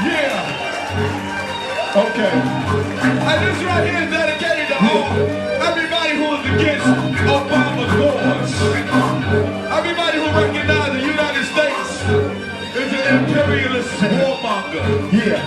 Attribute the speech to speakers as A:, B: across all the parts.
A: Yeah. Okay. And this right here is dedicated to all everybody who is against Obama's wars. Everybody who recognizes the United States is an imperialist warmonger. Yeah.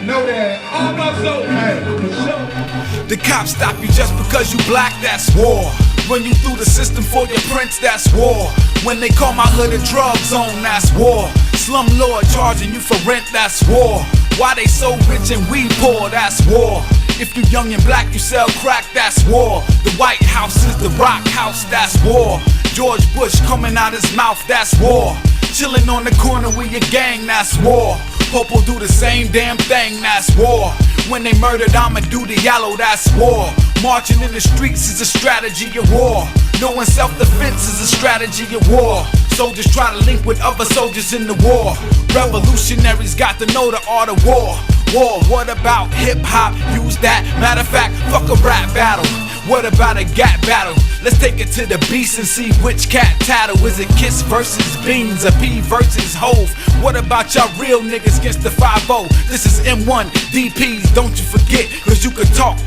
A: Know that. Also, hey, for sure.
B: The cops stop you just because you black, that's war. Run you through the system for your prints, that's war. When they call my hood a drug zone, that's war. Slumlord charging you for rent, that's war. Why they so rich and we poor, that's war. If you young and black, you sell crack, that's war. The White House is the rock house, that's war. George Bush coming out his mouth, that's war. Chilling on the corner with your gang, that's war. Popo do the same damn thing, that's war. When they murdered Amadou Diallo, that's war. Marching in the streets is a strategy of war. Knowing self-defense is a strategy of war. Soldiers try to link with other soldiers in the war. Revolutionaries got to know the art of war. War, what about hip-hop? Use that. Matter of fact, fuck a rap battle. What about a gat battle? Let's take it to the beast and see which cat tattle. Is it Kiss versus Beans or P versus Hove? What about y'all real niggas against the 5-0? This is M1 DPs, don't you forget. Cause you can talk,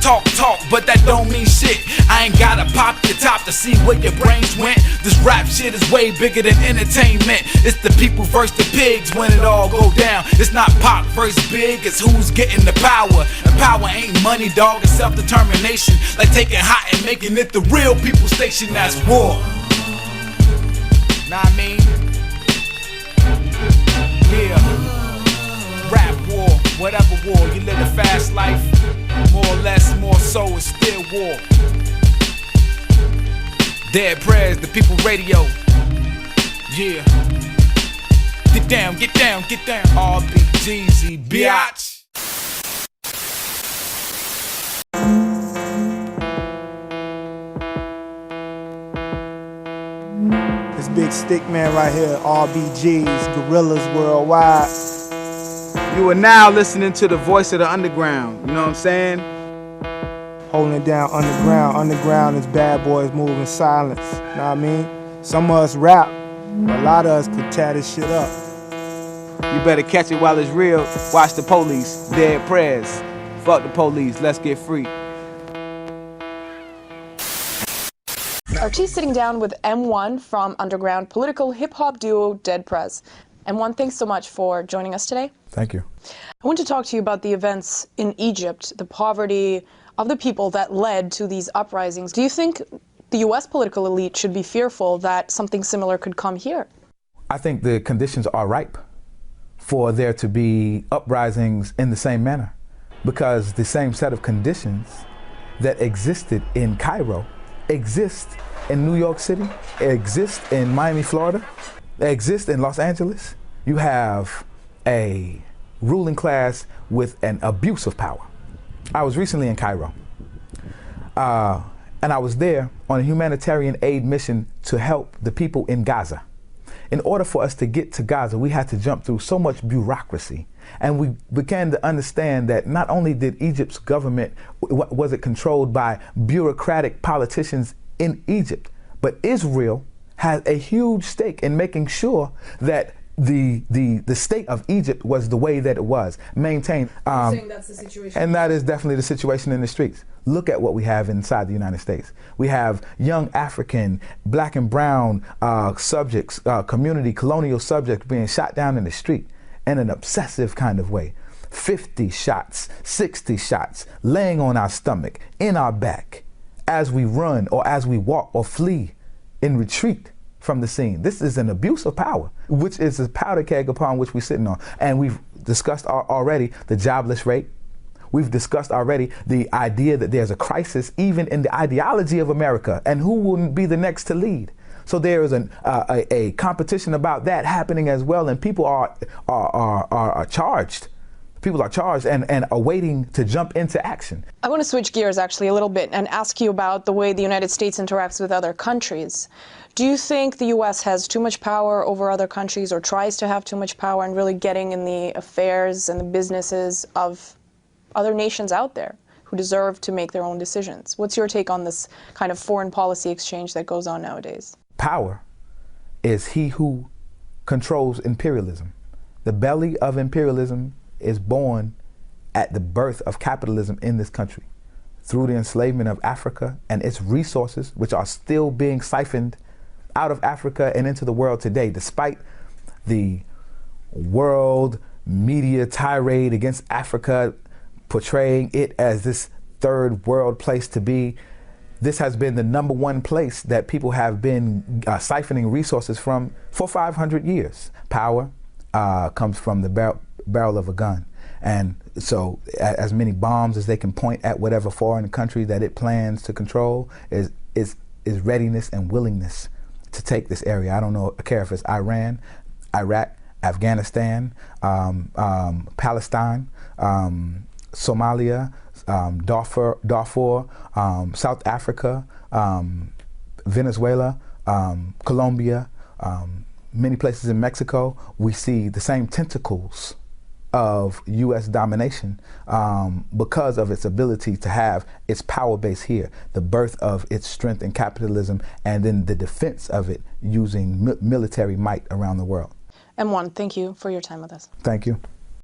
B: but that don't mean shit. I ain't gotta pop your top to see where your brains went. This rap shit is way bigger than entertainment. It's the people versus the pigs when it all go down. It's not Pac versus Big, it's who's getting the power. And power ain't money, dog, it's self-determination. Like taking hot and making it the real people station, that's war. Nah, I mean, yeah, rap war, whatever war. You live a fast life, more or less, more so, it's still war. Dead Prez, the people radio, yeah. Get down, get down, get down. RBGZ, biatch.
C: This big stick man right here, RBG's, Gorillas Worldwide. You are now listening to the voice of the underground, you know what I'm saying? Holding it down underground. Underground is bad boys moving in silence, you know what I mean? Some of us rap, but a lot of us could tear this shit up. You better catch it while it's real. Watch the police, Dead Prez. Fuck the police, let's get free.
D: Archie's sitting down with M1 from underground political hip-hop duo Dead Prez. M1, thanks so much for joining us today.
E: Thank you.
D: I want to talk to you about the events in Egypt, the poverty of the people that led to these uprisings. Do you think the U.S. political elite should be fearful that something similar could come here?
E: I think the conditions are ripe for there to be uprisings in the same manner, because the same set of conditions that existed in Cairo exist in New York City, exist in Miami, Florida, exist in Los Angeles. You have a ruling class with an abuse of power. I was recently in Cairo, and I was there on a humanitarian aid mission to help the people in Gaza. In order for us to get to Gaza, we had to jump through so much bureaucracy. And we began to understand that not only did Egypt's government, was it controlled by bureaucratic politicians in Egypt, but Israel had a huge stake in making sure that the state of Egypt was the way that it was, maintained.
D: You're saying that's the situation.
E: And that is definitely the situation in the streets. Look at what we have inside the United States. We have young African, black and brown subjects, community colonial subjects being shot down in the street in an obsessive kind of way. 50 shots, 60 shots, laying on our stomach, in our back, as we run or as we walk or flee in retreat from the scene. This is an abuse of power, which is a powder keg upon which we're sitting on. And we've discussed already the jobless rate. We've discussed already the idea that there's a crisis even in the ideology of America and who will be the next to lead. So there is a competition about that happening as well, and people are charged. People are charged and are waiting to jump into action.
D: I want to switch gears actually a little bit and ask you about the way the United States interacts with other countries. Do you think the U.S. has too much power over other countries or tries to have too much power in really getting in the affairs and the businesses of other nations out there who deserve to make their own decisions? What's your take on this kind of foreign policy exchange that goes on nowadays?
E: Power is he who controls imperialism. The belly of imperialism is born at the birth of capitalism in this country through the enslavement of Africa and its resources, which are still being siphoned out of Africa and into the world today, despite the world media tirade against Africa, portraying it as this third world place to be. This has been the #1 place that people have been siphoning resources from for 500 years. Power comes from the barrel of a gun. And so as many bombs as they can point at whatever foreign country that it plans to control is readiness and willingness to take this area. I don't care if it's Iran, Iraq, Afghanistan, Palestine, Somalia, Darfur, South Africa, Venezuela, Colombia, many places in Mexico. We see the same tentacles of U.S. domination because of its ability to have its power base here, the birth of its strength in capitalism, and then the defense of it using military might around the world.
D: M1, thank you for your time with us.
E: Thank you.